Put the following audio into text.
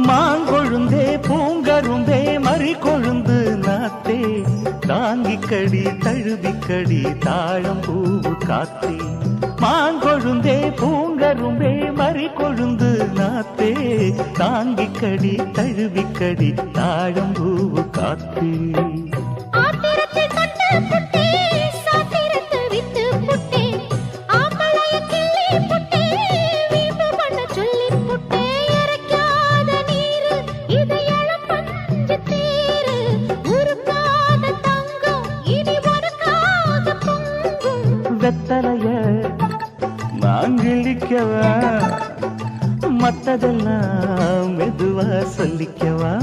மாங்கொழுந்தே பூங்கருந்தே மறி கொழுந்து நாத்தே தாங்கிக்கடி தழுவிக்கடி தாழம் பூவு காத்தே மாங்கொழுந்தே பூங்கரும்பே மறி கொழுந்து நாத்தே தாங்கிக்கடி தழுவிக்கடி தாழம் பூவு காத்தே வெத்தலைய மாங்கிழிக்கவா மத்ததெல்லாம் மெதுவா சொல்லிக்கவா